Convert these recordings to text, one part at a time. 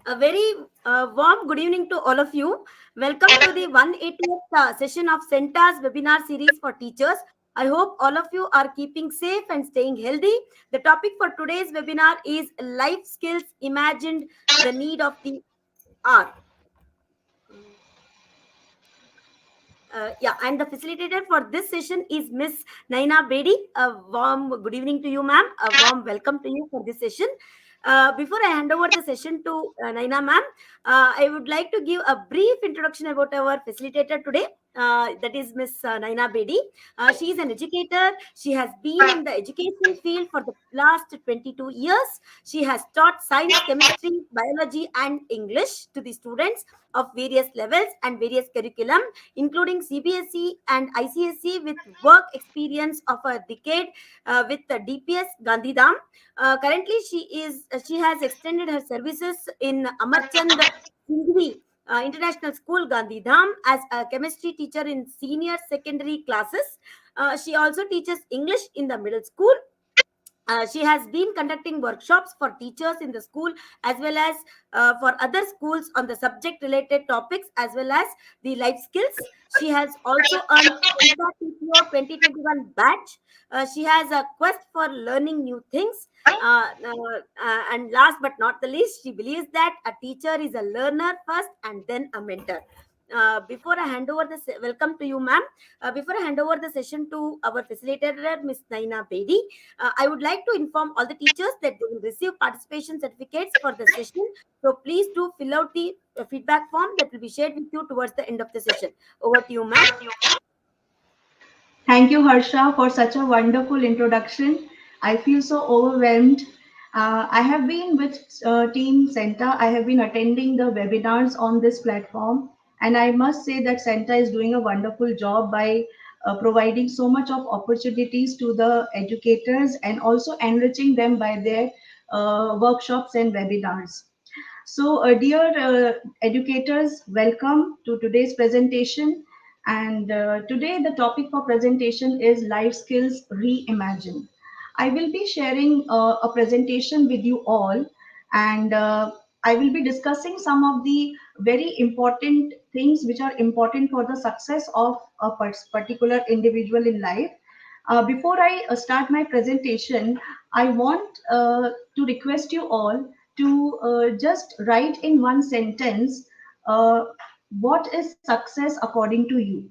A very warm good evening to all of you. Welcome to the 180th session of Center's webinar series for teachers. I hope all of you are keeping safe and staying healthy. The topic for today's webinar is Life Skills Imagined, the Need of the Hour. And the facilitator for this session is Miss Naina Bedi. A warm good evening to you, ma'am. A warm welcome to you for this session. Before I hand over the session to Naina, ma'am, I would like to give a brief introduction about our facilitator today. That is Miss Naina Bedi. She is an educator. She has been in the education field for the last 22 years. She has taught science, chemistry, biology, and English to the students of various levels and various curriculum including CBSE and ICSE with work experience of a decade with the DPS Gandhidham. Currently, she has extended her services in Amarchand Singhvi International School Gandhidham as a chemistry teacher in senior secondary classes. She also teaches English in the middle school. She has been conducting workshops for teachers in the school as well as for other schools on the subject related topics as well as the life skills. She has also earned CENTA TPO 2021 batch. She has a quest for learning new things. And last but not the least, she believes that a teacher is a learner first and then a mentor. Before I hand over welcome to you, ma'am. Before I hand over the session to our facilitator, Miss Naina Bedi, I would like to inform all the teachers that they will receive participation certificates for the session. So please do fill out the feedback form that will be shared with you towards the end of the session. Over to you, ma'am. Thank you, Harsha, for such a wonderful introduction. I feel so overwhelmed. I have been with Team Centa. I have been attending the webinars on this platform, and I must say that Centa is doing a wonderful job by providing so much of opportunities to the educators and also enriching them by their workshops and webinars. So, dear educators, welcome to today's presentation. And today, the topic for presentation is Life Skills Reimagined. I will be sharing a presentation with you all, and I will be discussing some of the very important things which are important for the success of a particular individual in life. Before I start my presentation, I want to request you all to just write in one sentence uh, what is success according to you.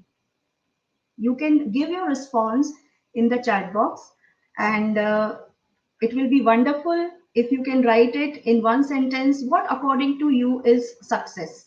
You can give your response in the chat box, and it will be wonderful if you can write it in one sentence what according to you is success.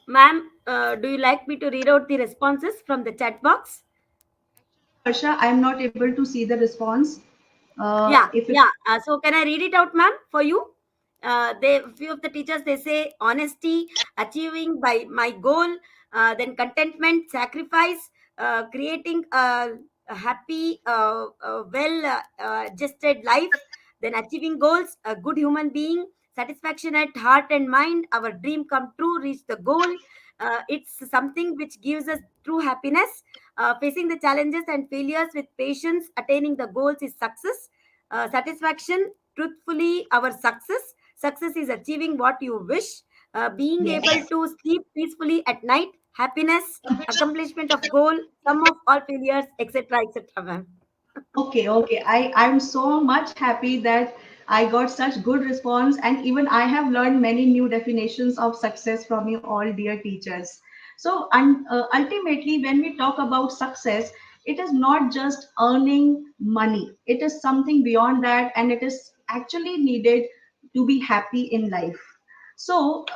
Ma'am, do you like me to read out the responses from the chat box? Harsha, I am not able to see the response. Yeah, If it yeah. So can I read it out, ma'am, for you? They few of the teachers they say honesty, achieving by my goal, then contentment, sacrifice, creating a happy, adjusted life, then achieving goals, a good human being, satisfaction at heart and mind, our dream come true, reach the goal. It's something which gives us true happiness. Facing the challenges and failures with patience, attaining the goals is success. Satisfaction, truthfully, our success is achieving what you wish, being able yes. to sleep peacefully at night, happiness, accomplishment of goal, sum of all failures, etc., ma'am. Okay, okay. I'm so much happy that I got such good response, and even I have learned many new definitions of success from you all, dear teachers. So, ultimately, when we talk about success, it is not just earning money. It is something beyond that, and it is actually needed to be happy in life. So,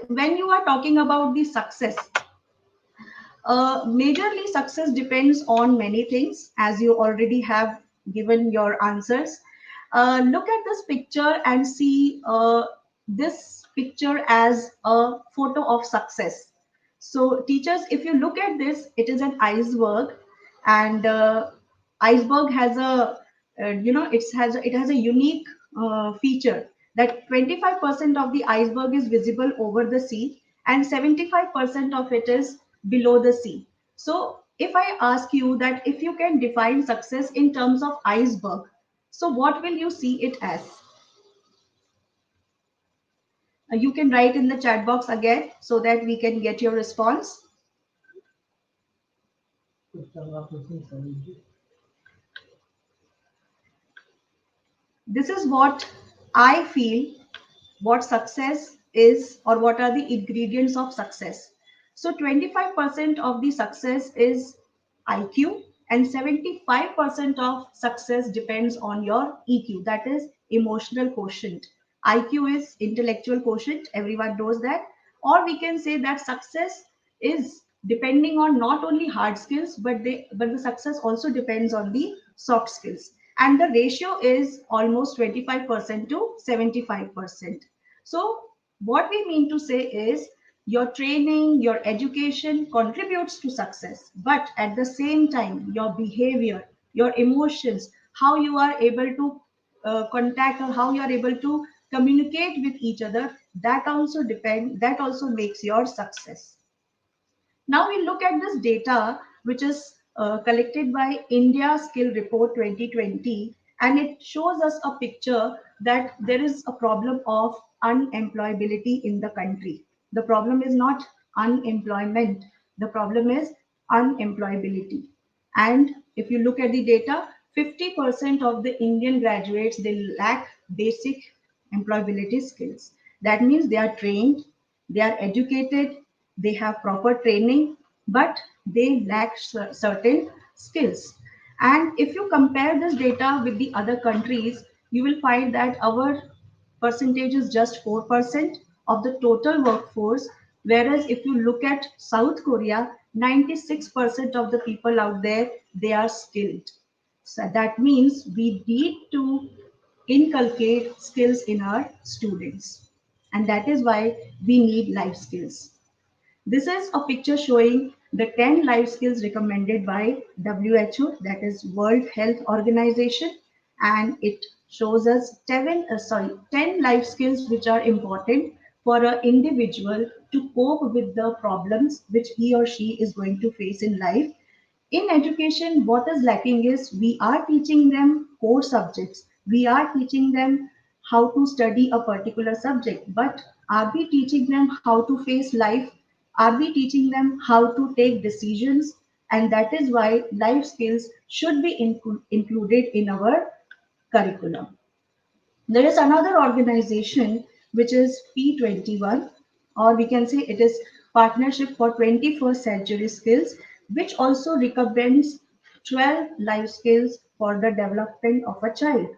when you are talking about the success, majorly, success depends on many things, as you already have given your answers. Look at this picture and see this picture as a photo of success. So teachers, if you look at this, it is an iceberg, and iceberg has a it has a unique feature that 25% of the iceberg is visible over the sea, and 75% of it is below the sea. So if I ask you that if you can define success in terms of iceberg, so what will you see it as? You can write in the chat box again so that we can get your response. This is what I feel what success is, or what are the ingredients of success. So 25% of the success is IQ, and 75% of success depends on your EQ, that is emotional quotient. IQ is intellectual quotient, everyone knows that. Or we can say that success is depending on not only hard skills, but the success also depends on the soft skills, and the ratio is almost 25% to 75%. So what we mean to say is your training, your education contributes to success, but at the same time, your behavior, your emotions, how you are able to contact, or how you are able to communicate with each other, that also makes your success. Now we look at this data, which is collected by India Skill Report 2020, and it shows us a picture that there is a problem of unemployability in the country. The problem is not unemployment, the problem is unemployability. And if you look at the data, 50% of the Indian graduates, they lack basic employability skills. That means they are trained, they are educated, they have proper training, but they lack certain skills. And if you compare this data with the other countries, you will find that our percentage is just 4% of the total workforce. Whereas if you look at South Korea, 96% of the people out there, they are skilled. So that means we need to inculcate skills in our students. And that is why we need life skills. This is a picture showing the 10 life skills recommended by WHO, that is World Health Organization, and it shows us 10 life skills which are important for an individual to cope with the problems which he or she is going to face in life. In education, what is lacking is we are teaching them core subjects. We are teaching them how to study a particular subject, but are we teaching them how to face life? Are we teaching them how to take decisions? And that is why life skills should be included in our curriculum. There is another organization which is P21, or we can say it is Partnership for 21st Century Skills, which also recommends 12 life skills for the development of a child.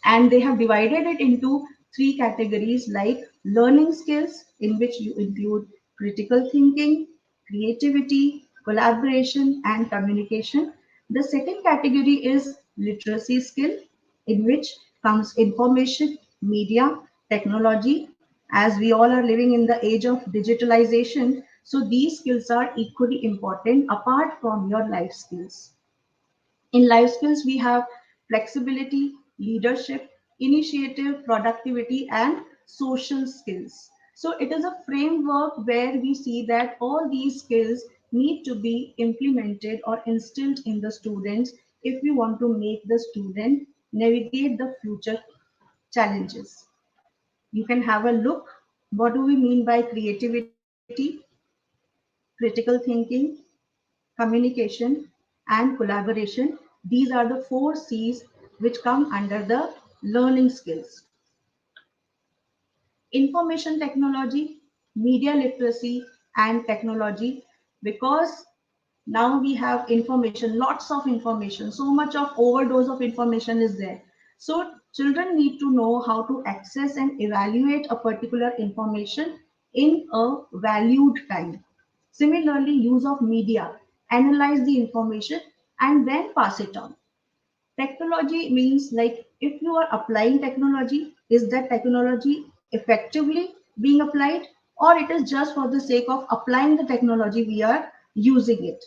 And they have divided it into three categories like learning skills, in which you include critical thinking, creativity, collaboration, and communication. The second category is literacy skill, in which comes information, media, technology. As we all are living in the age of digitalization, so these skills are equally important apart from your life skills. In life skills, we have flexibility, leadership, initiative, productivity, and social skills. So it is a framework where we see that all these skills need to be implemented or instilled in the students if we want to make the student navigate the future challenges. You can have a look. What do we mean by creativity, critical thinking, communication, and collaboration? These are the four C's which come under the learning skills. Information technology, media literacy, and technology, because now we have information, lots of information, so much of overdose of information is there. So children need to know how to access and evaluate a particular information in a valued time. Similarly, use of media, analyze the information and then pass it on. Technology means, like, if you are applying technology, is that technology effectively being applied, or it is just for the sake of applying the technology we are using it.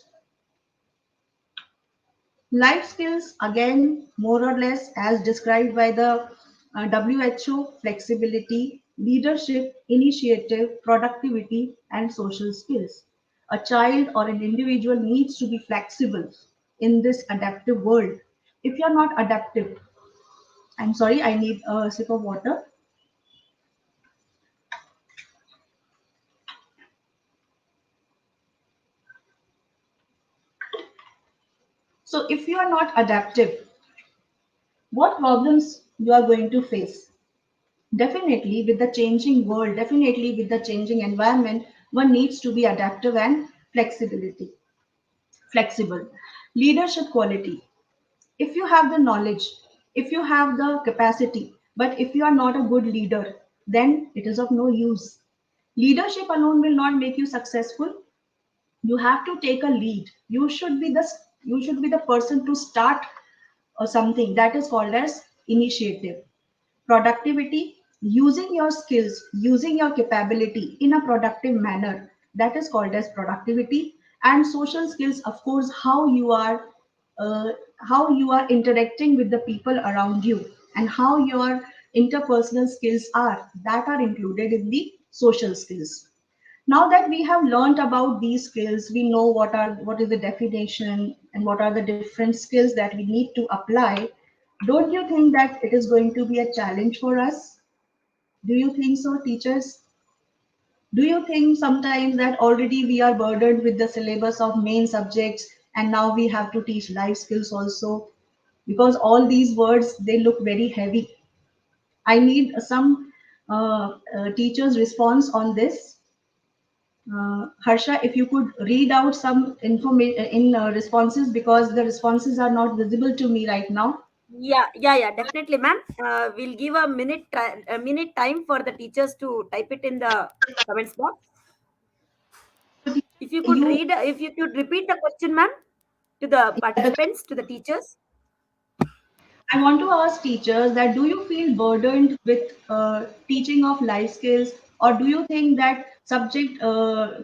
Life skills, again, more or less as described by the WHO: flexibility, leadership, initiative, productivity, and social skills. A child or an individual needs to be flexible in this adaptive world. If you're not adaptive, I'm sorry, I need a sip of water. So, if you are not adaptive, what problems you are going to face? Definitely, with the changing world, definitely with the changing environment, one needs to be adaptive and flexible. Leadership quality. If you have the knowledge, if you have the capacity, but if you are not a good leader, then it is of no use. Leadership alone will not make you successful. You have to take a lead. You should be the person to start something that is called as initiative. Productivity, using your skills, using your capability in a productive manner, that is called as productivity. And social skills, of course, uh, how you are interacting with the people around you, and how your interpersonal skills are, that are included in the social skills. Now that we have learned about these skills, we know what is the definition and what are the different skills that we need to apply. Don't you think that it is going to be a challenge for us? Do you think so, teachers? Do you think sometimes that already we are burdened with the syllabus of main subjects, and now we have to teach life skills also? Because all these words, they look very heavy. I need some teachers' response on this. Harsha, if you could read out some information in responses, because the responses are not visible to me right now. Yeah, definitely, ma'am. We'll give a minute time for the teachers to type it in the comments box. So If you could repeat the question, ma'am, to the the participants, to the teachers. I want to ask teachers that, do you feel burdened with teaching of life skills, or do you think that subject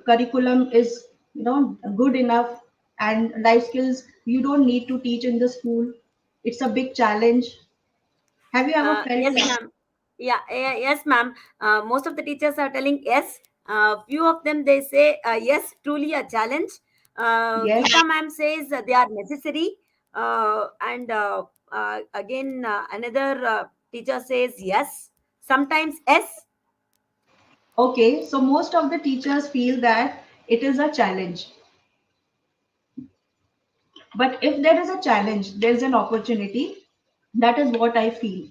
curriculum is good enough, and life skills you don't need to teach in the school? It's a big challenge. Have you ever felt Yes, like? ma'am. Yes, ma'am. Most of the teachers are telling yes. Few of them they say yes, truly a challenge. Yes. Geeta ma'am says they are necessary. And again, another teacher says yes. Sometimes yes. Okay, so most of the teachers feel that it is a challenge. But if there is a challenge, there is an opportunity. That is what I feel.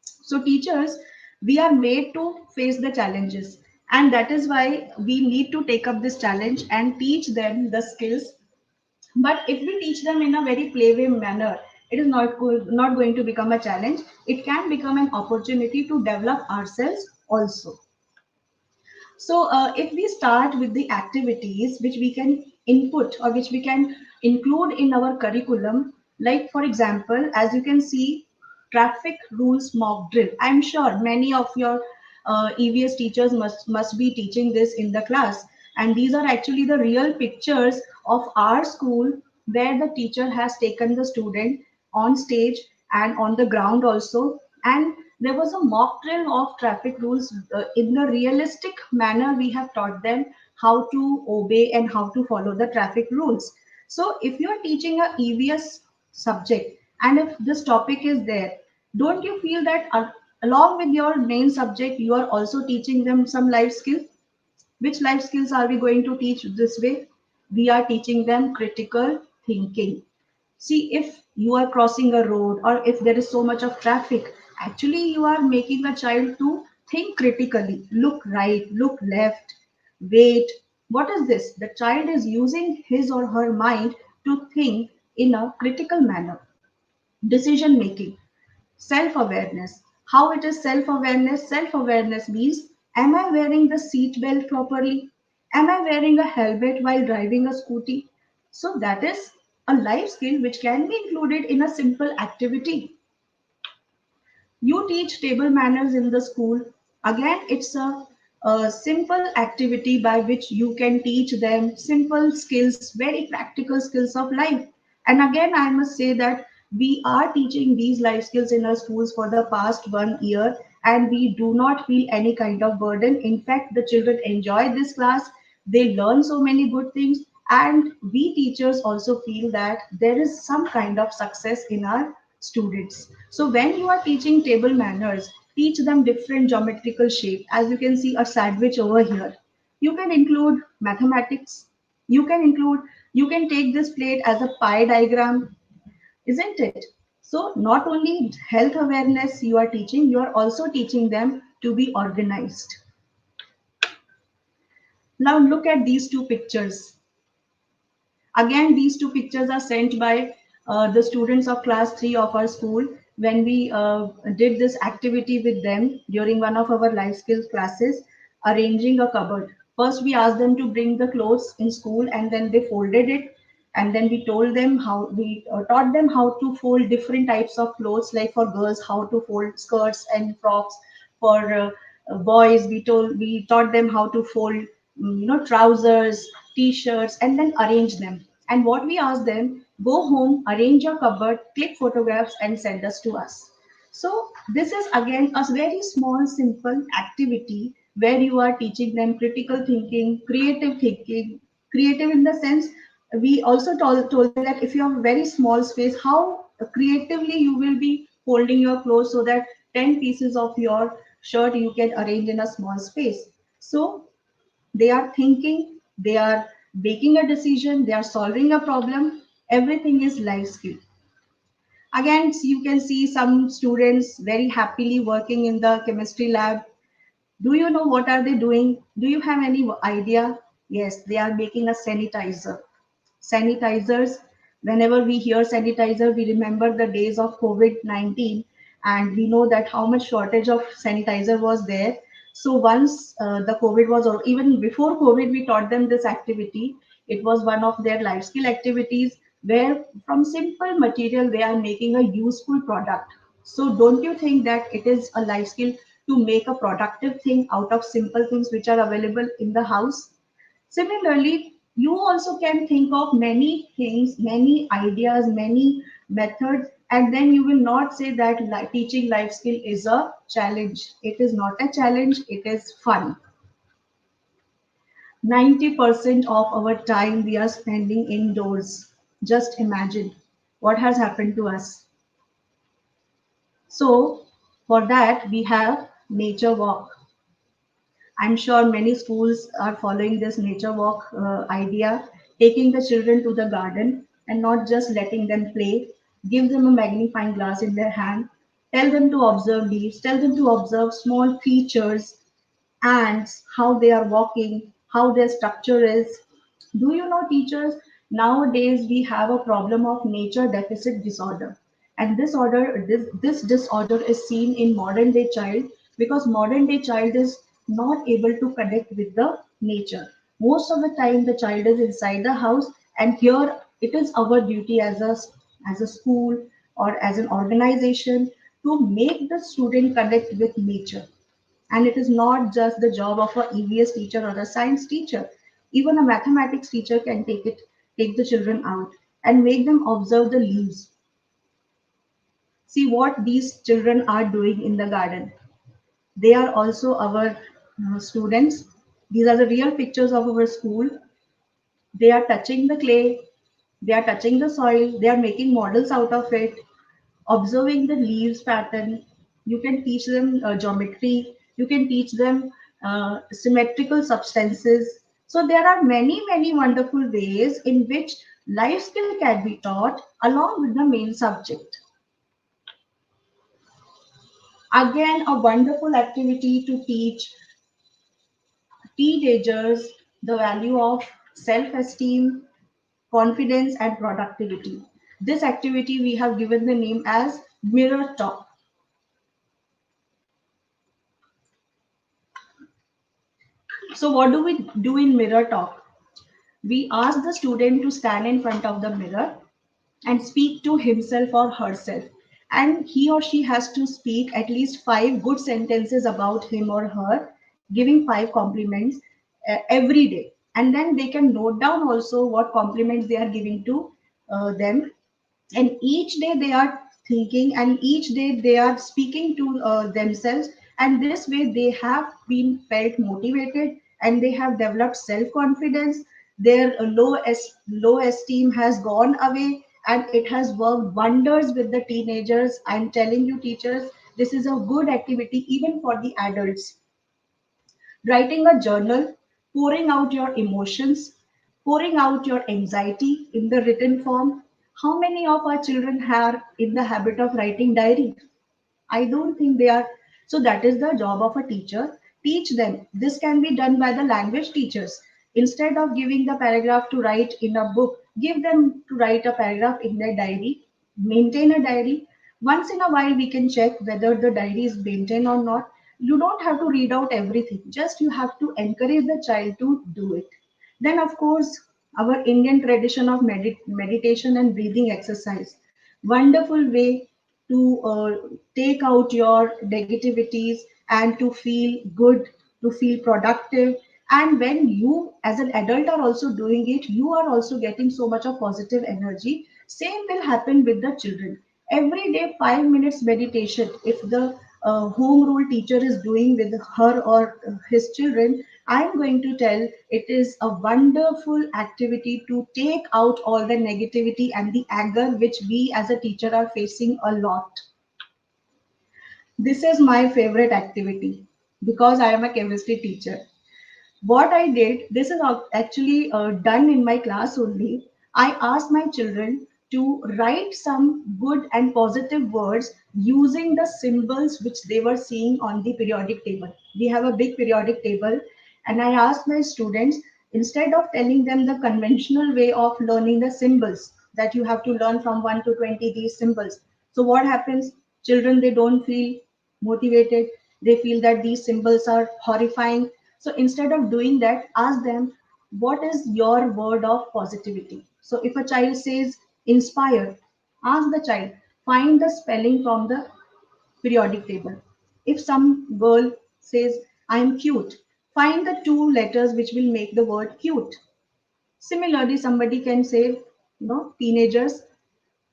So, teachers, we are made to face the challenges. And that is why we need to take up this challenge and teach them the skills. But if we teach them in a very playway manner, it is not going to become a challenge. It can become an opportunity to develop ourselves also. So, if we start with the activities which we can input or which we can include in our curriculum, like for example, as you can see, traffic rules mock drill. I'm sure many of your EVS teachers must be teaching this in the class, and these are actually the real pictures of our school, where the teacher has taken the student on stage and on the ground also, and there was a mock drill of traffic rules. In the realistic manner, we have taught them how to obey and how to follow the traffic rules. So, if you are teaching a EVS subject, and if this topic is there, don't you feel that along with your main subject, you are also teaching them some life skills? Which life skills are we going to teach this way? We are teaching them critical thinking. See, if you are crossing a road, or if there is so much of traffic, actually you are making a child to think critically. Look right, look left, wait. What is this? The child is using his or her mind to think in a critical manner. Decision making, self awareness. How it is self awareness? Self awareness means, am I wearing the seat belt properly? Am I wearing a helmet while driving a scooty? So that is a life skill which can be included in a simple activity. You teach table manners in the school. Again, it's a a simple activity by which you can teach them simple skills, very practical skills of life. And again, I must say that we are teaching these life skills in our schools for the past 1 year, and we do not feel any kind of burden. In fact, the children enjoy this class, they learn so many good things, and we teachers also feel that there is some kind of success in our students. So when you are teaching table manners, teach them different geometrical shape. As you can see a sandwich over here. You can include mathematics. You can include, you can take this plate as a pie diagram, isn't it? So not only health awareness you are teaching, you are also teaching them to be organized. Now look at these two pictures. Again, these two pictures are sent by the students of class 3 of our school when we did this activity with them during one of our life skills classes, arranging a cupboard. First, we asked them to bring the clothes in school and then they folded it. And then we told them how we taught them how to fold different types of clothes, like for girls, how to fold skirts and frocks. For boys, we taught them how to fold, trousers, t-shirts, and then arrange them. And what we asked them, go home, arrange your cupboard, click photographs, and send us to us. So this is again a very small, simple activity where you are teaching them critical thinking, creative in the sense we also told them that if you have a very small space, how creatively you will be folding your clothes so that 10 pieces of your shirt you can arrange in a small space. So they are thinking, they are making a decision, they are solving a problem. Everything is life skill. Again, you can see some students very happily working in the chemistry lab. Do you know what are they doing? Do you have any idea? Yes, they are making a sanitizer. Sanitizers, whenever we hear sanitizer, we remember the days of COVID-19, and we know that how much shortage of sanitizer was there. So once the COVID was, or even before COVID, we taught them this activity. It was one of their life skill activities where from simple material they are making a useful product. So don't you think that it is a life skill to make a productive thing out of simple things which are available in the house? Similarly, you also can think of many things, many ideas, many methods, and then you will not say that teaching life skill is a challenge. It is not a challenge, it is fun. 90% of our time we are spending indoors. Just imagine what has happened to us. So, for that, we have nature walk. I'm sure many schools are following this nature walk idea, taking the children to the garden and not just letting them play. Give them a magnifying glass in their hand. Tell them to observe leaves. Tell them to observe small creatures, ants, how they are walking, how their structure is. Do you know, teachers, nowadays we have a problem of nature deficit disorder. And this disorder is seen in modern day child because modern day child is not able to connect with the nature. Most of the time the child is inside the house, and here it is our duty as a school or as an organization to make the student connect with nature. And it is not just the job of a EVS teacher or a science teacher. Even a mathematics teacher can take the children out and make them observe the leaves. See what these children are doing in the garden. They are also our students. These are the real pictures of our school. They are touching the clay, they are touching the soil, they are making models out of it, observing the leaves pattern. You can teach them geometry, you can teach them symmetrical substances. So there are many wonderful ways in which life skill can be taught along with the main subject. Again, a wonderful activity to teach teenagers the value of self-esteem, confidence, and productivity. This activity we have given the name as mirror talk. So what do we do in mirror talk? We ask the student to stand in front of the mirror and speak to himself or herself. And he or she has to speak at least 5 good sentences about him or her. giving 5 compliments every day, and then they can note down also what compliments they are giving to them, and each day they are thinking, and each day they are speaking to themselves, and this way they have been felt motivated, and they have developed self confidence. Their low esteem has gone away, and it has worked wonders with the teenagers. I'm telling you, teachers, this is a good activity even for the adults. Writing a journal, pouring out your emotions, pouring out your anxiety in the written form. How many of our children are in the habit of writing diary? I don't think they are. So that is the job of a teacher. Teach them. This can be done by the language teachers. Instead of giving the paragraph to write in a book, give them to write a paragraph in their diary. Maintain a diary. Once in a while, we can check whether the diary is maintained or not. You don't have to read out everything. Just you have to encourage the child to do it. Then, of course, our Indian tradition of meditation and breathing exercise. Wonderful way to take out your negativities and to feel good, to feel productive. And when you, as an adult, are also doing it, you are also getting so much of positive energy. Same will happen with the children. Every day, 5 minutes meditation. If the home rule teacher is doing with her or his children, I'm going to tell it is a wonderful activity to take out all the negativity and the anger which we as a teacher are facing a lot. This is my favorite activity because I am a chemistry teacher. What I did, this is actually done in my class only. I asked my children to write some good and positive words using the symbols which they were seeing on the periodic table. We have a big periodic table, and I asked my students, instead of telling them the conventional way of learning the symbols, that you have to learn from 1 to 20 these symbols. So, what happens? Children, they don't feel motivated, they feel that these symbols are horrifying. So instead of doing that, ask them, what is your word of positivity? So if a child says inspire, ask the child, find the spelling from the periodic table. If some girl says I am cute, find the two letters which will make the word cute. Similarly, somebody can say, teenagers,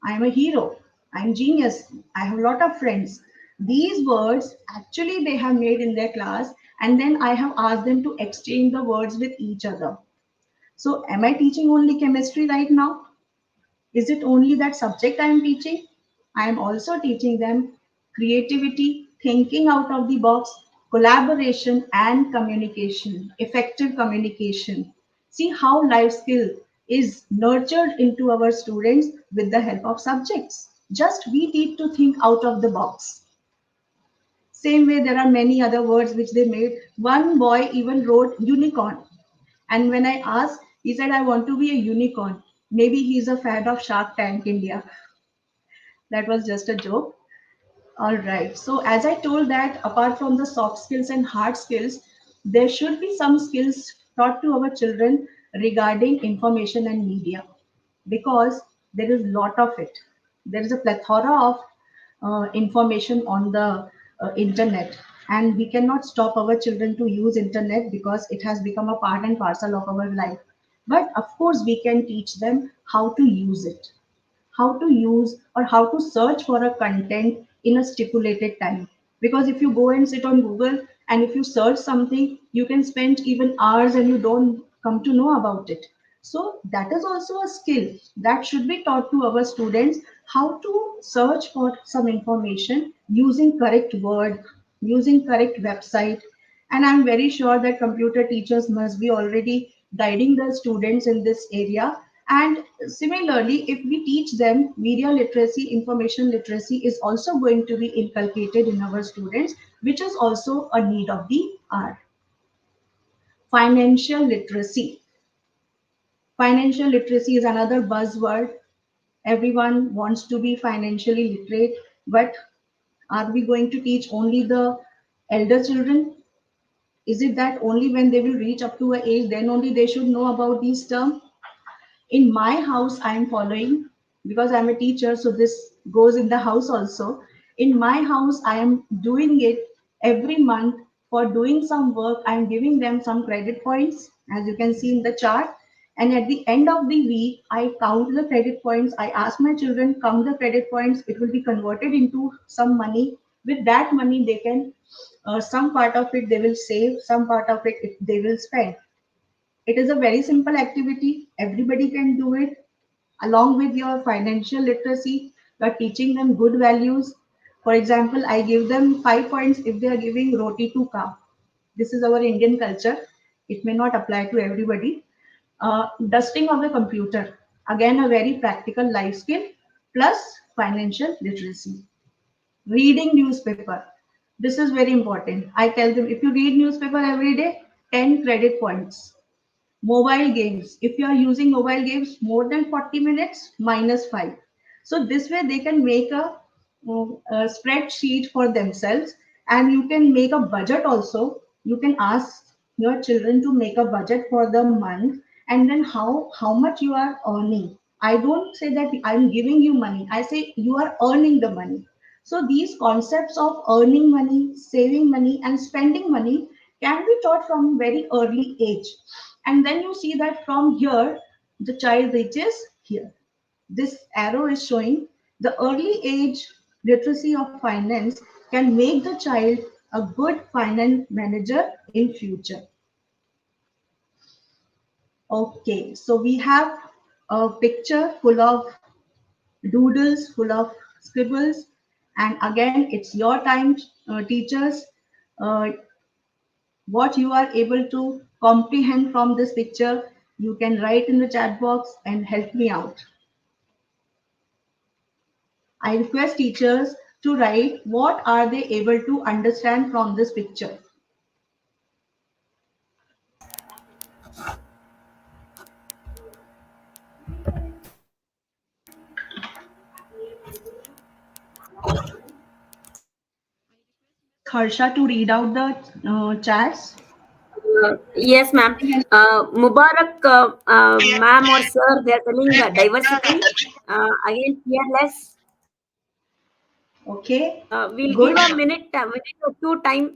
I am a hero. I'm genius. I have a lot of friends. These words actually they have made in their class, and then I have asked them to exchange the words with each other. So, am I teaching only chemistry right now? Is it only that subject I am teaching? I am also teaching them creativity, thinking out of the box, collaboration, and communication, effective communication. See how life skill is nurtured into our students with the help of subjects. Just we need to think out of the box. Same way, there are many other words which they made. One boy even wrote unicorn. And when I asked, he said, I want to be a unicorn. Maybe he's a fan of Shark Tank India. That was just a joke. All right. So as I told that apart from the soft skills and hard skills, there should be some skills taught to our children regarding information and media because there is a lot of it. There is a plethora of information on the internet, and we cannot stop our children to use internet because it has become a part and parcel of our life. But of course, we can teach them how to use it, how to use or how to search for a content in a stipulated time. Because if you go and sit on Google and if you search something, you can spend even hours and you don't come to know about it. So that is also a skill that should be taught to our students, how to search for some information using correct word, using correct website. And I'm very sure that computer teachers must be already guiding the students in this area. And similarly, if we teach them media literacy, information literacy is also going to be inculcated in our students, which is also a need of the hour. Financial literacy. Financial literacy is another buzzword. Everyone wants to be financially literate, but are we going to teach only the elder children? Is it that only when they will reach up to a age, then only they should know about these terms? In my house, I am following, because I'm a teacher, so this goes in the house also. In my house, I am doing it every month. For doing some work, I'm giving them some credit points, as you can see in the chart. And at the end of the week, I count the credit points. I ask my children, count the credit points. It will be converted into some money. With that money, they can, some part of it they will save, some part of it they will spend. It is a very simple activity. Everybody can do it. Along with your financial literacy, you are teaching them good values. For example, I give them 5 points if they are giving roti to cow. This is our Indian culture. It may not apply to everybody. Dusting of the computer, again, a very practical life skill plus financial literacy. Reading newspaper. This is very important. I tell them if you read newspaper every day, 10 credit points. Mobile games. If you are using mobile games more than 40 minutes, minus 5. So this way they can make a spreadsheet for themselves, and you can make a budget also. You can ask your children to make a budget for the month, and then how much you are earning. I don't say that I'm giving you money. I say you are earning the money. So these concepts of earning money, saving money, and spending money can be taught from very early age. And then you see that from here, the child reaches here. This arrow is showing the early age literacy of finance can make the child a good finance manager in future. Okay, so we have a picture full of doodles, full of scribbles. And again, it's your time, teachers. Uh, what you are able to comprehend from this picture, you can write in the chat box and help me out. I request teachers to write what are they able to understand from this picture. Harsha to read out the chats. Yes, ma'am. Mubarak, ma'am or sir, they are telling diversity. Again, fearless. Okay, We'll give good. a minute or two time,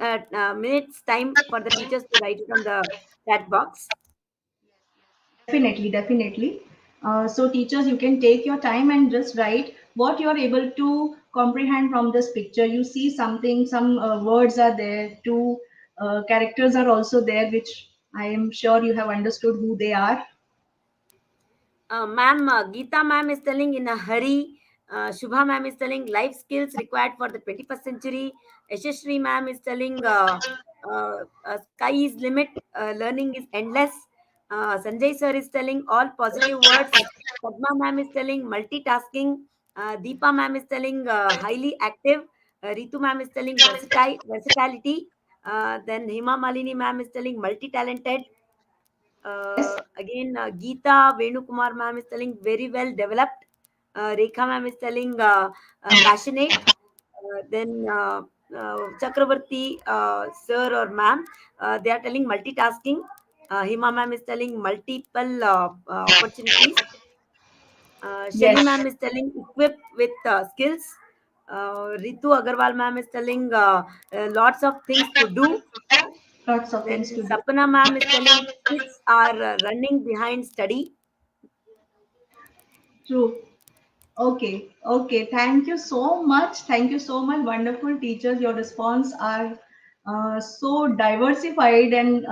minutes time for the teachers to write it on the chat box. Definitely, definitely. So, teachers, you can take your time and just write what you're able to comprehend from this picture. You see something, some words are there, two characters are also there, which I am sure you have understood who they are. Ma'am, Geeta ma'am is telling in a hurry. Shubha ma'am is telling life skills required for the 21st century. Yashashri ma'am is telling sky is limit, learning is endless. Sanjay sir is telling all positive words. Padma ma'am is telling multitasking. Deepa ma'am is telling highly active. Ritu ma'am is telling versatility. Then Hema Malini ma'am is telling multi-talented. Yes, Again, Geeta Venukumar ma'am is telling very well developed. Rekha ma'am is telling passionate. Then Chakravarti sir or ma'am, they are telling multitasking. Hima ma'am is telling multiple opportunities. Shelly yes, ma'am is telling equipped with skills. Ritu Agarwal ma'am is telling lots of things to do. lots of things Then to do. Sapna ma'am is telling kids are running behind study. True. Okay, okay. Thank you so much. Thank you so much, wonderful teachers. Your response are so diversified and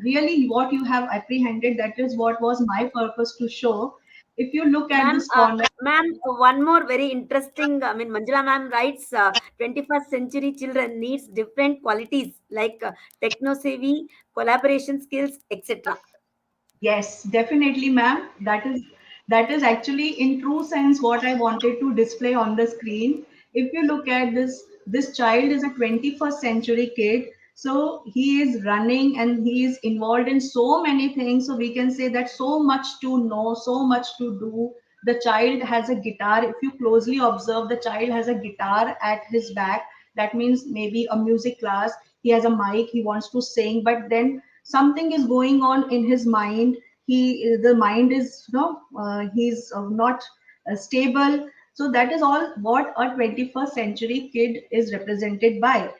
really what you have apprehended. That is what was my purpose to show. If you look at Ma'am, this corner, one more very interesting. I mean, Manjula ma'am writes, 21st century children needs different qualities like techno savvy, collaboration skills, etc. yes, definitely, ma'am. That is actually in true sense what I wanted to display on the screen. If you look at this child is a 21st century kid. So he is running and he is involved in so many things. So we can say that so much to know, so much to do. The child has a guitar. If you closely observe, the child has a guitar at his back. That means maybe a music class. He has a mic, he wants to sing, but then something is going on in his mind. The mind is, he's not stable. So that is all what a 21st century kid is represented by.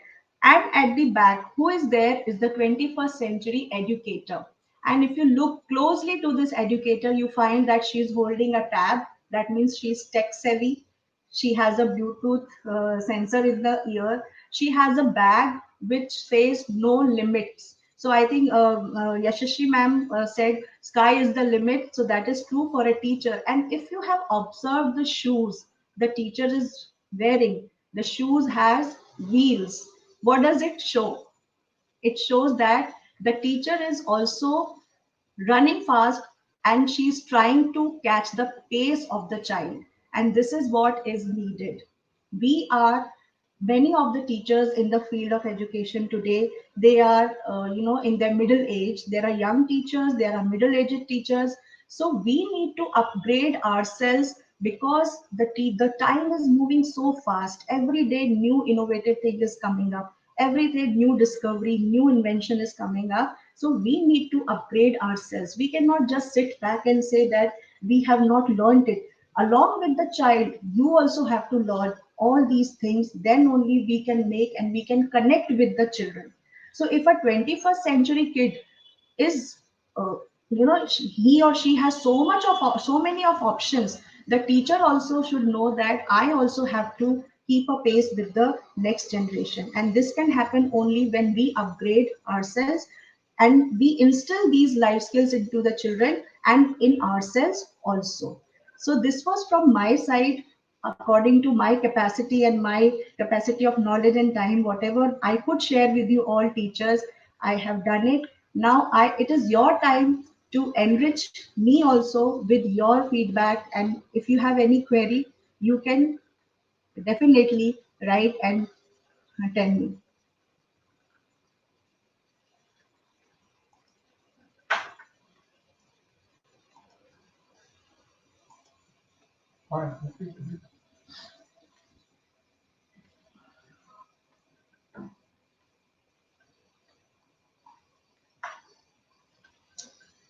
And at the back, who is there is the 21st century educator. And if you look closely to this educator, you find that she is holding a tab. That means she is tech savvy. She has a Bluetooth sensor in the ear. She has a bag which says no limits. So I think Yashashri ma'am said sky is the limit. So that is true for a teacher. And if you have observed the shoes the teacher is wearing, the shoes has wheels. What does it show? It shows that the teacher is also running fast and she's trying to catch the pace of the child. And this is what is needed. We are many of the teachers in the field of education today, they are in their middle age. There are young teachers, there are middle aged teachers. So we need to upgrade ourselves because the time is moving so fast. Every day new innovative thing is coming up. Every day new discovery, new invention is coming up. So we need to upgrade ourselves. We cannot just sit back and say that we have not learned it. Along with the child, you also have to learn all these things. Then only we can make and we can connect with the children. So if a 21st century kid is he or she has so many of options, the teacher also should know that I also have to keep a pace with the next generation. And this can happen only when we upgrade ourselves and we instill these life skills into the children and in ourselves also. So this was from my side, according to my capacity and my capacity of knowledge and time. Whatever I could share with you all teachers, I have done it. Now it is your time to enrich me also with your feedback. And if you have any query, you can definitely write and tell me.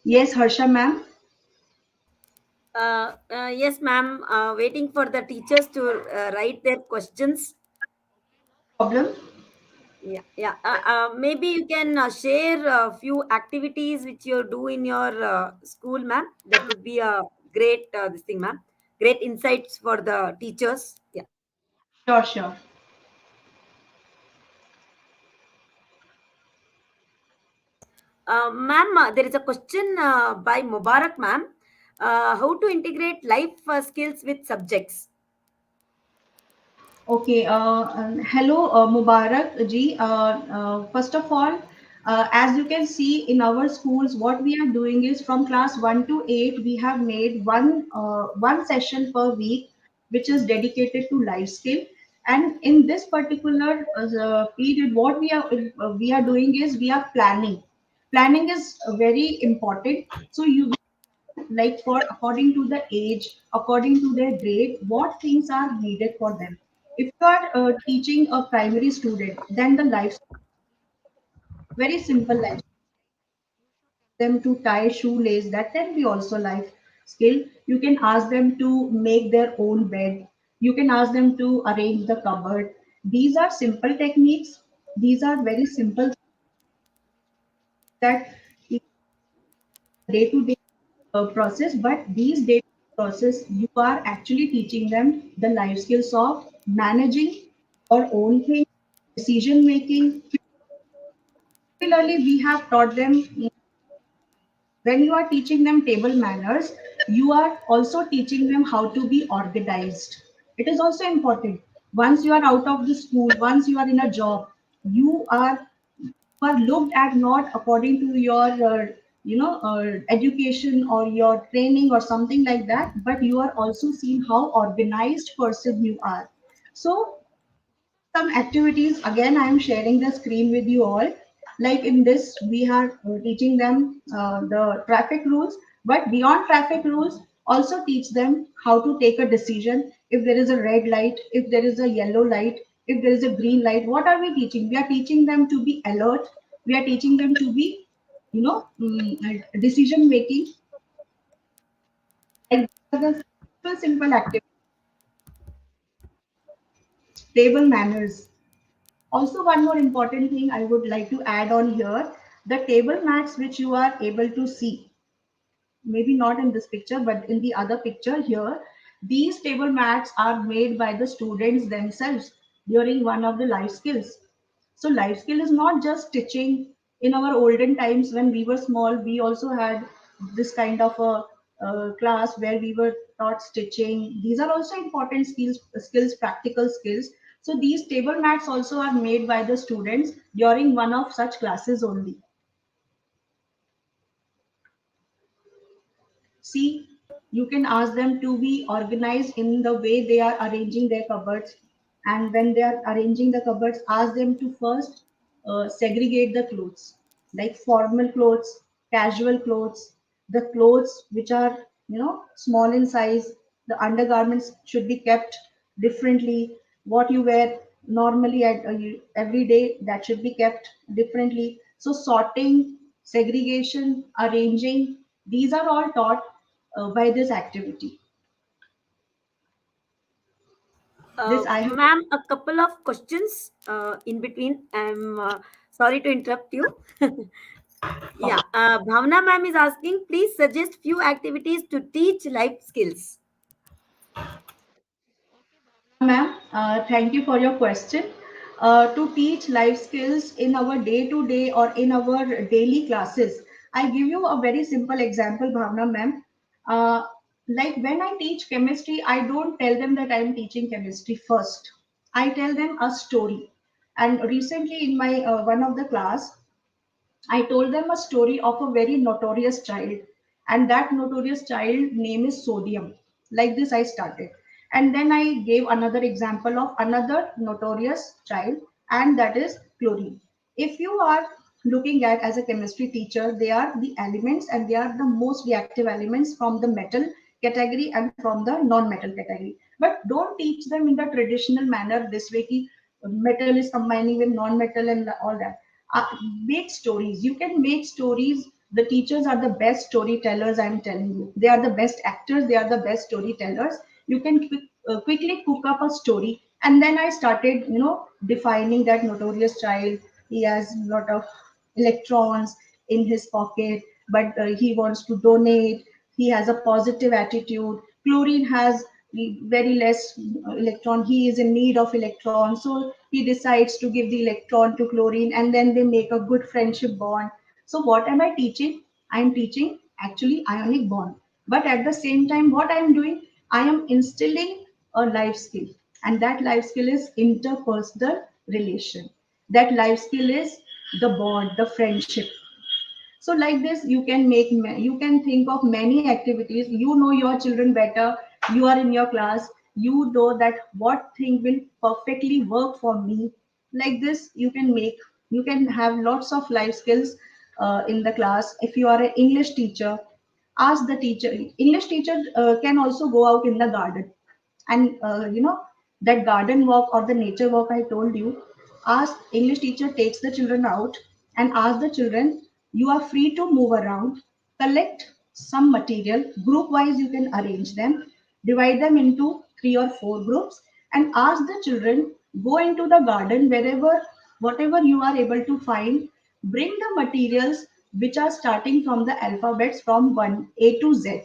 Yes, Harsha ma'am. Yes, ma'am. Waiting for the teachers to write their questions. Problem. Yeah, yeah. Maybe you can share a few activities which you do in your school, ma'am. That would be a great this thing, ma'am. Great insights for the teachers. Yeah. Sure, sure. Ma'am, there is a question by Mubarak, ma'am. How to integrate life skills with subjects? Okay, hello, Mubarak ji. First of all, as you can see in our schools, what we are doing is from class 1 to 8, we have made one session per week, which is dedicated to life skill. And in this particular period, what we are doing is we are planning. Planning is very important. So you like for according to the age, according to their grade, what things are needed for them. If you are teaching a primary student, then the life very simple life them to tie shoelace, that can be also life skill. You can ask them to make their own bed. You can ask them to arrange the cupboard. These are simple techniques. These are very simple that day to day process, but these day process, you are actually teaching them the life skills of managing your own thing, decision making. Similarly, we have taught them when you are teaching them table manners, you are also teaching them how to be organized. It is also important. Once you are out of the school, once you are in a job, you are looked at not according to your education or your training or something like that, but you are also seen how organized person you are. So some activities, again I am sharing the screen with you all. Like in this we are teaching them the traffic rules, but beyond traffic rules also teach them how to take a decision. If there is a red light, if there is a yellow light, if there is a green light, what are we teaching? We are teaching them to be alert. We are teaching them to be decision making. Like the simple activity, table manners. Also, one more important thing I would like to add on here, the table mats which you are able to see, maybe not in this picture, but in the other picture here, these table mats are made by the students themselves during one of the life skills. So life skill is not just stitching. In our olden times when we were small, we also had this kind of a class where we were taught stitching. These are also important skills, practical skills. So these table mats also are made by the students during one of such classes only. See, you can ask them to be organized in the way they are arranging their cupboards. And when they are arranging the cupboards, ask them to first segregate the clothes, like formal clothes, casual clothes, the clothes which are, small in size, the undergarments should be kept differently. What you wear normally at every day, that should be kept differently. So sorting, segregation, arranging, these are all taught by this activity. This I have. Ma'am, a couple of questions in between. I'm sorry to interrupt you. Yeah, Bhavna ma'am is asking, please suggest few activities to teach life skills. Ma'am, thank you for your question. To teach life skills in our day to day or in our daily classes, I give you a very simple example, Bhavna ma'am. Uh, like when I teach chemistry, I don't tell them that I am teaching chemistry first. I tell them a story. And recently, in my one of the class, I told them a story of a very notorious child, and that notorious child name is Sodium. Like this, I started. And then I gave another example of another notorious child, and that is chlorine. If you are looking at as a chemistry teacher, they are the elements and they are the most reactive elements from the metal category and from the non-metal category. But don't teach them in the traditional manner this way ki metal is combining with non-metal and all that. uh, Make stories. You can make stories. The teachers are the best storytellers, I'm telling you. They are the best actors, they are the best storytellers. You can quickly cook up a story. And then I started, defining that notorious child. He has a lot of electrons in his pocket, but he wants to donate. He has a positive attitude. Chlorine has very less electron. He is in need of electron, so he decides to give the electron to chlorine, and then they make a good friendship bond. So what am I teaching? I am teaching actually ionic bond, but at the same time what I am doing, I am instilling a life skill, and that life skill is interpersonal relation. That life skill is the bond, the friendship. So like this, you can think of many activities. You know your children better. You are in your class. You know that what thing will perfectly work for me. Like this, you can have lots of life skills in the class. If you are an English teacher, ask the teacher. English teacher can also go out in the garden, and that garden walk or the nature walk I told you, ask English teacher takes the children out and ask the children, you are free to move around, collect some material, group wise you can arrange them, divide them into 3 or 4 groups, and ask the children, go into the garden, wherever whatever you are able to find, bring the materials which are starting from the alphabets from 1 A to Z.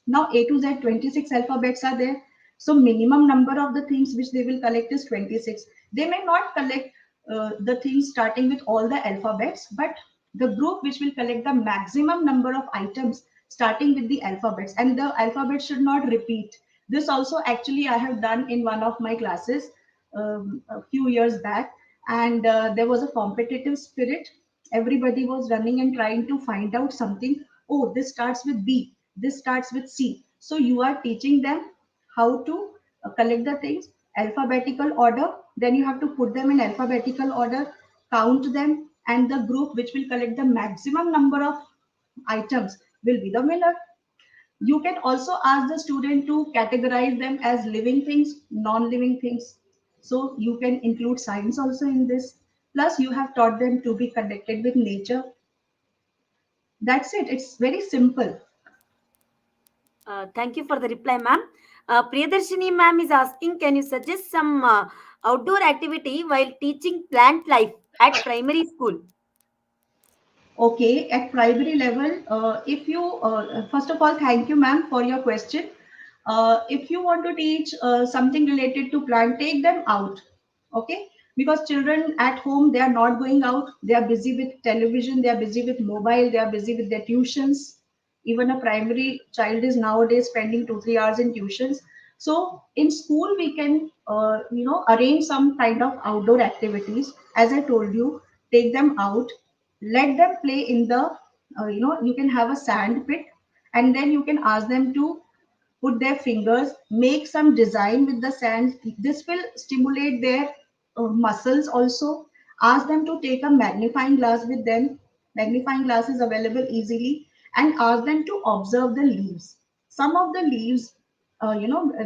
Now A to Z 26 alphabets are there. So minimum number of the things which they will collect is 26. They may not collect the things starting with all the alphabets, but the group which will collect the maximum number of items starting with the alphabets, and the alphabet should not repeat. This also actually I have done in one of my classes a few years back, and there was a competitive spirit. Everybody was running and trying to find out something. Oh, this starts with B, this starts with C. So you are teaching them how to collect the things alphabetical order. Then you have to put them in alphabetical order, count them, and the group which will collect the maximum number of items will be the winner. You can also ask the student to categorize them as living things, non-living things. So you can include science also in this. Plus, you have taught them to be connected with nature. That's it. It's very simple. Thank you for the reply, ma'am. Priyadarshini ma'am is asking, can you suggest some outdoor activity while teaching plant life at primary school? Okay, at primary level, if you, first of all, thank you, ma'am, for your question. If you want to teach something related to plant, take them out. Okay, because children at home, they are not going out. They are busy with television. They are busy with mobile. They are busy with their tuitions. Even a primary child is nowadays spending 2 3 hours in tuitions. So in school, we can, arrange some kind of outdoor activities. As I told you, take them out, let them play in the, you can have a sand pit, and then you can ask them to put their fingers, make some design with the sand. This will stimulate their muscles also. Ask them to take a magnifying glass with them. Magnifying glass is available easily, and ask them to observe the leaves. Some of the leaves,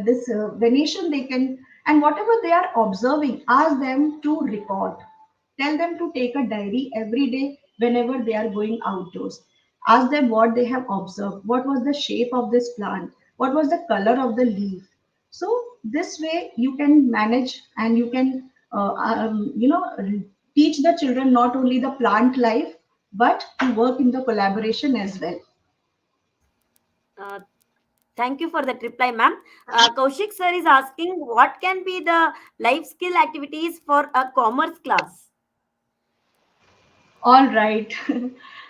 this Venetian, they can, and whatever they are observing, ask them to record. Tell them to take a diary every day whenever they are going outdoors. Ask them what they have observed. What was the shape of this plant? What was the color of the leaf? So this way you can manage, and you can, teach the children not only the plant life, but to work in the collaboration as well. Uh, Thank you for that reply, ma'am. Kaushik sir is asking what can be the life skill activities for a commerce class? All right.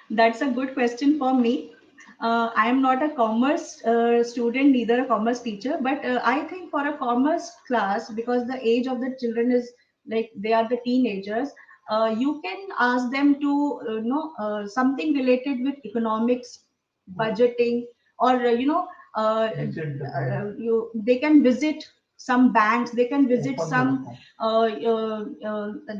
That's a good question for me. I am not a commerce student, neither a commerce teacher, but I think for a commerce class, because the age of the children is like they are the teenagers, you can ask them to, something related with economics, budgeting, or, they can visit some banks, they can visit some,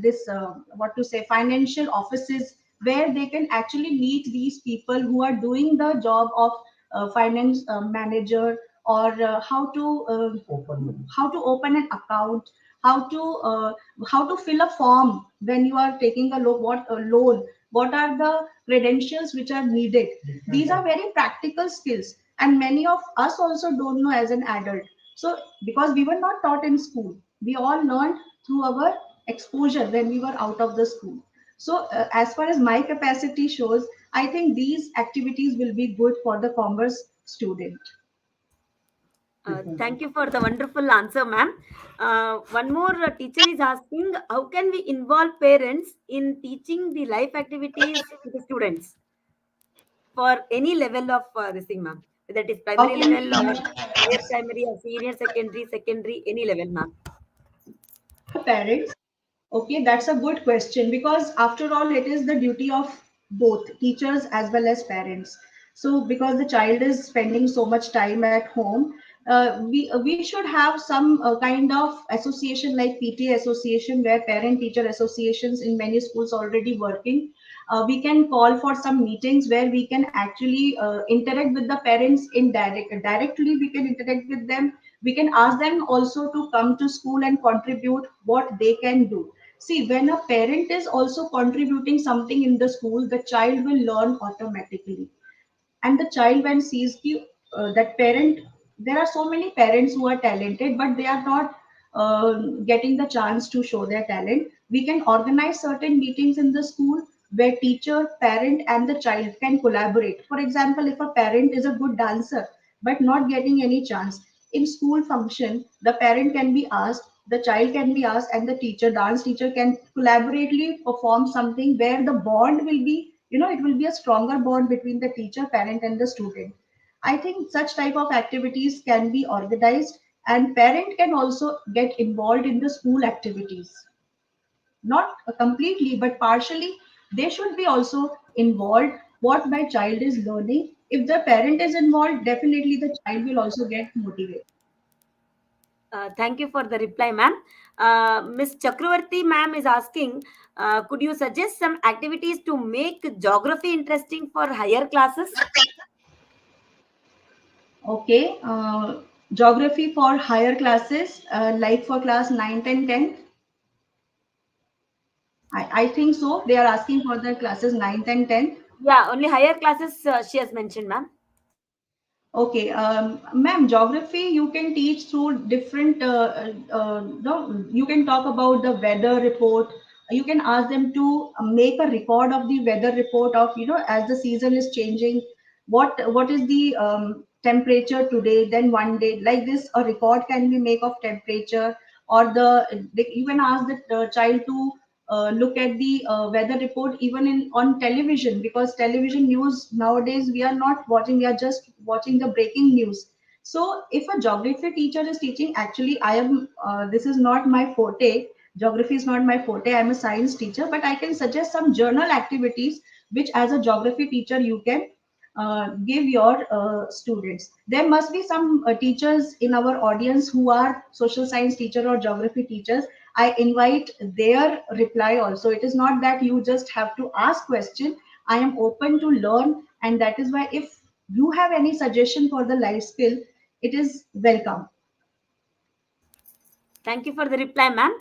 this, what to say, financial offices, where they can actually meet these people who are doing the job of finance manager, or how to open an account, how to uh, how to fill a form when you are taking a loan, what are the credentials which are needed. These are very practical skills, and many of us also don't know as an adult. So because we were not taught in school, we all learned through our exposure when we were out of the school. So as far as my capacity shows, I think these activities will be good for the commerce student. Thank you for the wonderful answer, ma'am. One more teacher is asking how can we involve parents in teaching the life activities to the students for any level of this thing, ma'am? Whether it is How primary can level or we higher primary or senior secondary, any level, ma'am. parents? Okay, that's a good question, because after all, it is the duty of both teachers as well as parents. So, because the child is spending so much time at home, we should have some kind of association like PTA association, where parent teacher associations in many schools already working. We can call for some meetings where we can actually interact with the parents directly. We can interact with them. We can ask them also to come to school and contribute what they can do. See, when a parent is also contributing something in the school, the child will learn automatically. And the child, when sees that parent, there are so many parents who are talented, but they are not getting the chance to show their talent. We can organize certain meetings in the school where teacher, parent, and the child can collaborate. For example, if a parent is a good dancer but not getting any chance in school function, the parent can be asked, the child can be asked, and the teacher, dance teacher, can collaboratively perform something where the bond will be, it will be a stronger bond between the teacher, parent, and the student. I think such type of activities can be organized, and parent can also get involved in the school activities, not completely but partially. They should be also involved what my child is learning. If the parent is involved, definitely the child will also get motivated. Thank you for the reply, ma'am. Miss Chakravarti, ma'am, is asking, could you suggest some activities to make geography interesting for higher classes? Okay, geography for higher classes, like for class 9th and 10th. I think so. They are asking for the classes 9th and 10th. Yeah, only higher classes she has mentioned, ma'am. Okay, ma'am, geography you can teach through different. No, you can talk about the weather report. You can ask them to make a record of the weather report of, as the season is changing, what is the temperature today. Then one day like this, a record can be made of temperature, or you can ask the child to look at the weather report even in on television, because television news nowadays we are not watching, we are just watching the breaking news. So if a geography teacher is teaching, actually I am this is not my forte, geography is not my forte, I am a science teacher, but I can suggest some journal activities which as a geography teacher you can give your students. There must be some teachers in our audience who are social science teacher or geography teachers. I invite their reply also. It is not that you just have to ask question. I am open to learn, and that is why if you have any suggestion for the life skill, it is welcome. Thank you for the reply, ma'am.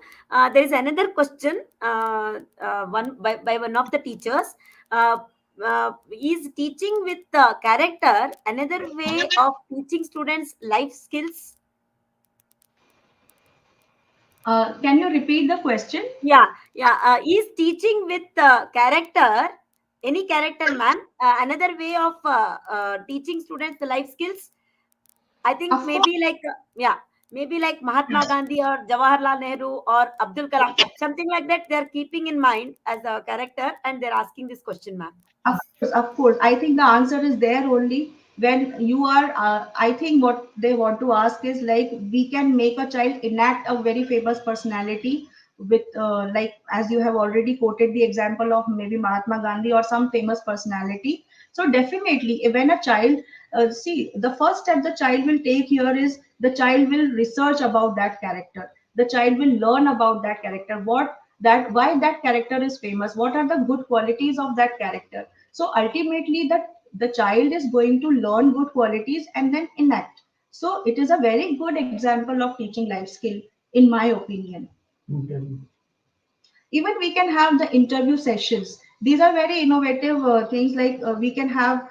There is another question, one by one of the teachers. Uh, is teaching with character another way of teaching students life skills? Can you repeat the question? Yeah, yeah. Is teaching with character, any character, ma'am, another way of teaching students the life skills? I think Of course. maybe like yeah, maybe like Mahatma Gandhi or Jawaharlal Nehru or Abdul Kalam, something like that. They're keeping in mind as a character, and they're asking this question, ma'am. Of course, of course. I think the answer is there only when you are. I think what they want to ask is like we can make a child enact a very famous personality with, like, as you have already quoted the example of maybe Mahatma Gandhi or some famous personality. So definitely, when a child, see, the first step the child will take here is the child will research about that character. The child will learn about that character. Why that character is famous. What are the good qualities of that character. So ultimately, the child is going to learn good qualities and then enact. So it is a very good example of teaching life skill, in my opinion. Even we can have the interview sessions. These are very innovative things, like we can have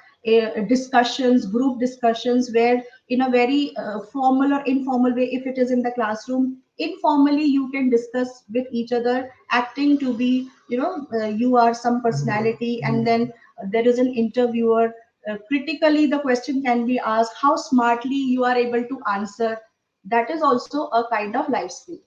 discussions, group discussions, where in a very formal or informal way, if it is in the classroom, informally you can discuss with each other, acting to be, you are some personality, and then there is an interviewer. Critically the question can be asked, how smartly you are able to answer. That is also a kind of life skill.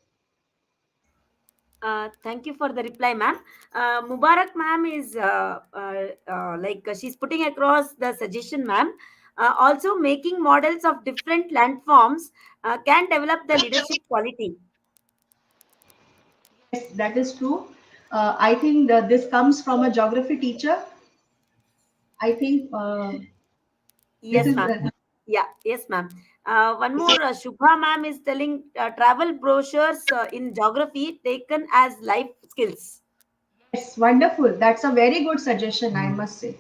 Thank you for the reply, ma'am. Mubarak, ma'am, is like she's putting across the suggestion, ma'am. Also, making models of different landforms can develop the leadership quality. Yes, that is true. I think that this comes from a geography teacher. I think this Yes, is ma'am. Yeah, yes, ma'am. One more, Shubha ma'am is telling travel brochures in geography taken as life skills. yes, wonderful. That's a very good suggestion, I must say.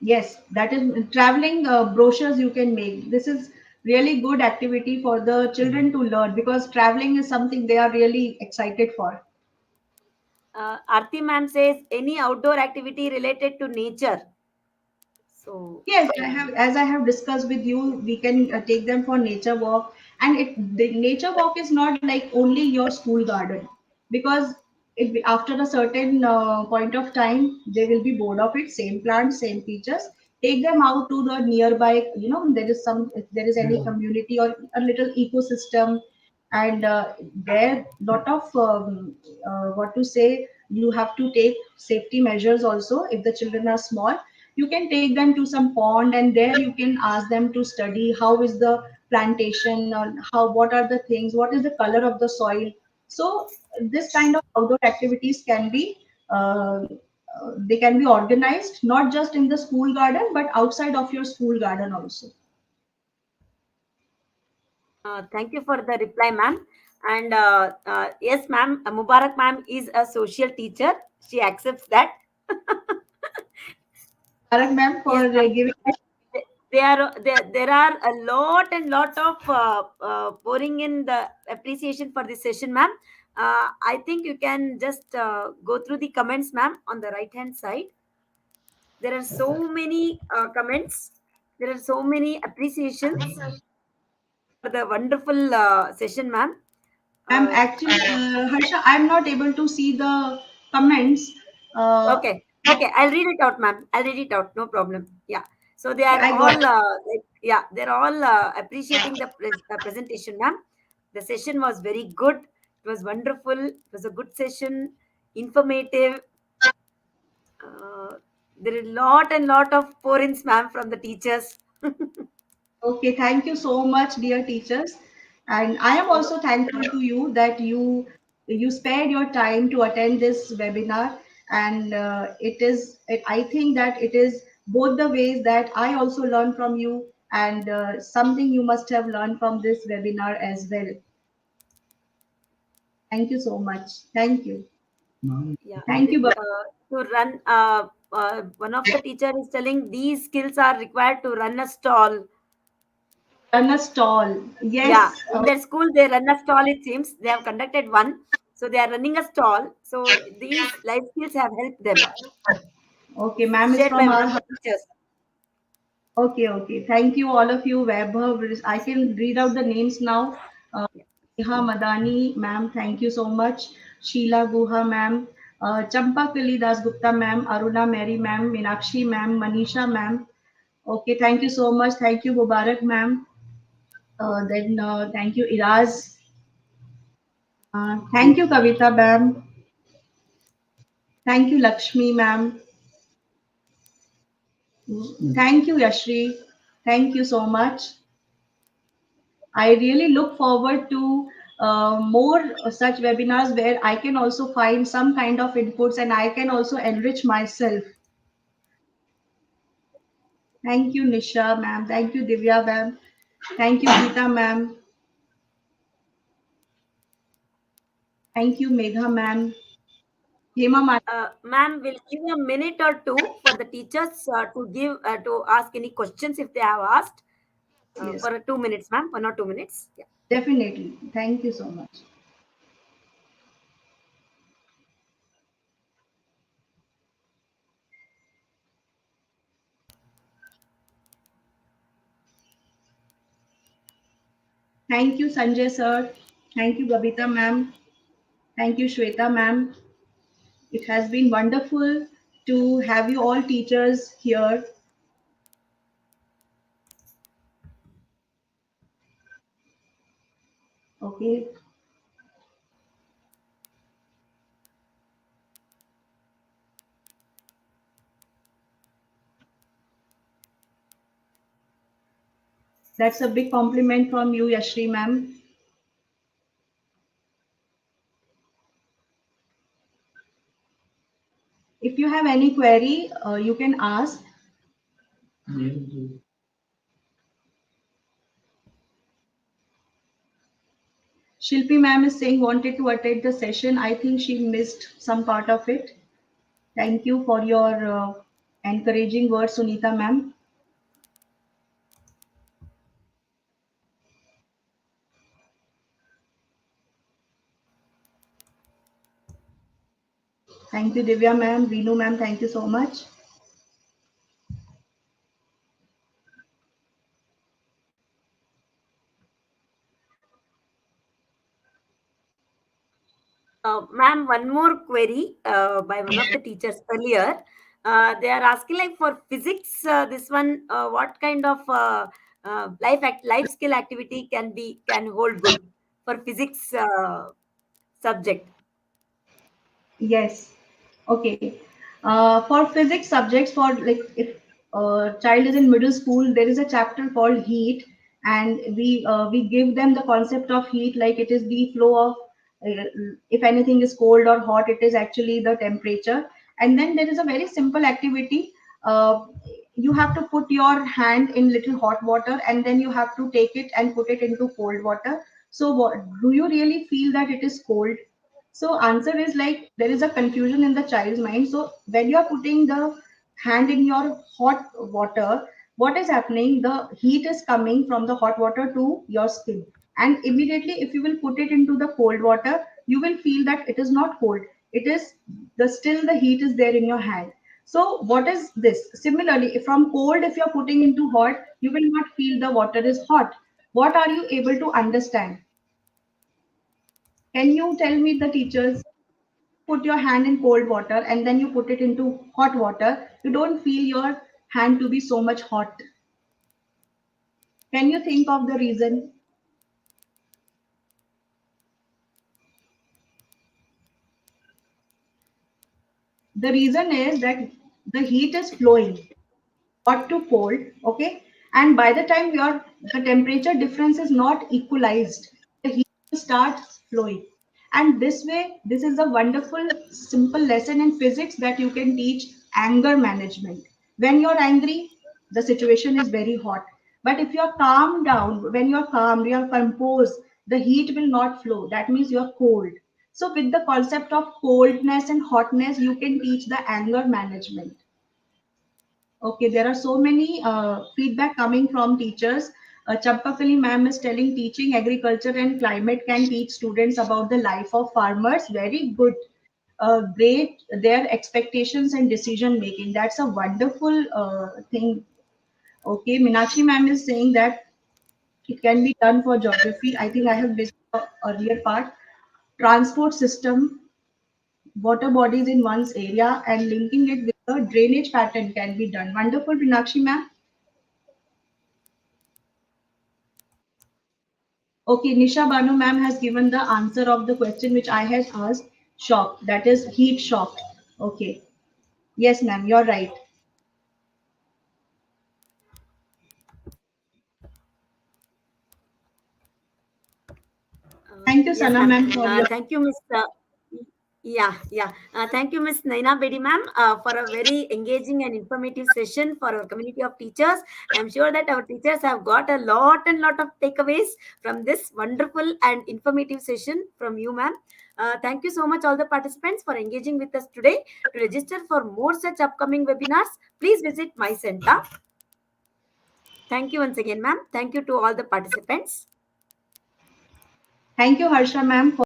Yes, that is traveling brochures you can make. This is really good activity for the children to learn, because traveling is something they are really excited for. Arti ma'am says any outdoor activity related to nature. So, Yes, I have, as I have discussed with you, we can take them for nature walk, and the nature walk is not like only your school garden, because after a certain point of time they will be bored of it. Same plants, same features. Take them out to the nearby. There is some, if there is any community or a little ecosystem, and there lot of what to say. You have to take safety measures also if the children are small. You can take them to some pond, and there you can ask them to study how is the plantation, or what are the things, what is the color of the soil. So this kind of outdoor activities can be they can be organized not just in the school garden but outside of your school garden also. thank you for the reply, ma'am. And yes, ma'am, Mubarak ma'am is a social teacher. She accepts that. Correct, ma'am, for Yes, ma'am. giving. There are a lot and lot of pouring in the appreciation for this session, ma'am. I think you can just go through the comments, ma'am, on the right hand side. There are so many comments. There are so many appreciations for the wonderful session, ma'am. I'm Uh, actually, Harsha, I'm not able to see the comments. Uh, okay, okay, I'll read it out, ma'am. I'll read it out. No problem. Yeah. So they okay, are I got all it. like, yeah, they're all appreciating the presentation, ma'am. The session was very good. It was wonderful. It was a good session, informative. Uh, there is lot and lot of pour-ins, ma'am, from the teachers. Okay, thank you so much, dear teachers. And I am also thankful to you that you spared your time to attend this webinar. And I think that it is both the ways that I also learn from you, and something you must have learned from this webinar as well. Thank you so much. Thank you. Yeah, Thank you. to run. One of the teacher is telling these skills are required to run a stall. Run a stall. Yeah, Yes. in their school they run a stall. It seems they have conducted one, so they are running a stall. So these life skills have helped them. Okay, This is ma'am is shared by from one our. of the teachers. Okay, okay. Thank you, all of you. Vaibhav, I can read out the names now. Uh, Yeah. Neha Madani, ma'am, thank you so much. Sheila Guha, ma'am. Champa Kali Das Gupta, ma'am. Aruna Mary, ma'am. Meenakshi, ma'am. Manisha, ma'am. Okay, thank you so much. Thank you, Mubarak, ma'am. Then thank you, Iraz. Thank you, Kavita, ma'am. Thank you, Lakshmi, ma'am. Thank you, Yashri. Thank you so much. I really look forward to more such webinars where I can also find some kind of inputs and I can also enrich myself. Thank you, Nisha, ma'am. Thank you, Divya, ma'am. Thank you, Geeta, ma'am. Thank you, Megha, ma'am. Hema, ma'am. Ma'am, we'll give a minute or two for the teachers to ask any questions if they have asked Yes, for 2 minutes, ma'am. 1 or 2 minutes. Yeah. definitely. Thank you so much. Thank you, Sanjay, sir. Thank you, Babita, ma'am. Thank you, Shweta, ma'am. It has been wonderful to have you all teachers here. Okay, that's a big compliment from you, Yashri, ma'am. If you have any query, you can ask. Shilpi ma'am is saying wanted to attend the session. I think she missed some part of it. Thank you for your encouraging words, Sunita ma'am. Thank you, Divya ma'am. Reenu ma'am, thank you so much. Ma'am, one more query by one of the teachers earlier. They are asking like for physics, this one, what kind of life skill activity can hold good for physics subject? Yes. Okay. For physics subjects, for like if a child is in middle school, there is a chapter called heat, and we give them the concept of heat, like it is the flow of if anything is cold or hot, it is actually the temperature. And then there is a very simple activity. Uh, you have to put your hand in little hot water, and then you have to take it and put it into cold water. So, what, do you really feel that it is cold? So answer is like there is a confusion in the child's mind. So when you are putting the hand in your hot water, what is happening? The heat is coming from the hot water to your skin. And immediately if you will put it into the cold water, you will feel that it is not cold. It is the still the heat is there in your hand. So what is this? Similarly, from cold, if you're putting into hot, you will not feel the water is hot. What are you able to understand? Can you tell me, the teachers? Put your hand in cold water and then you put it into hot water. You don't feel your hand to be so much hot. Can you think of the reason? The reason is that the heat is flowing hot to cold, okay? And by the time the temperature difference is not equalized, the heat will start flowing. And this way, this is a wonderful, simple lesson in physics that you can teach: anger management. When you're angry, the situation is very hot. But if you're calm down, when you're calm, you're composed, the heat will not flow. That means you're cold. So, with the concept of coldness and hotness, you can teach the anger management. Okay, there are so many feedback coming from teachers. Champakali ma'am is telling teaching agriculture and climate can teach students about the life of farmers. Very good. Great. Their expectations and decision making. That's a wonderful thing. Okay, Minakshi ma'am is saying that it can be done for geography. I think I have missed the earlier part. Transport system, water bodies in one's area, and linking it with the drainage pattern can be done. Wonderful, Minakshi ma'am. Okay, Nisha Banu ma'am has given the answer of the question which I had asked. Shock, that is heat shock. Okay. Yes, ma'am, you're right. Thank you, Yes, Sana ma'am. ma'am, for your. Thank you, Miss. Yeah, yeah. Thank you, Miss Naina Bedi, ma'am, for a very engaging and informative session for our community of teachers. I'm sure that our teachers have got a lot and lot of takeaways from this wonderful and informative session from you, ma'am. Thank you so much, all the participants, for engaging with us today. To register for more such upcoming webinars, please visit my center. Thank you once again, ma'am. Thank you to all the participants. Thank you, Harsha ma'am, for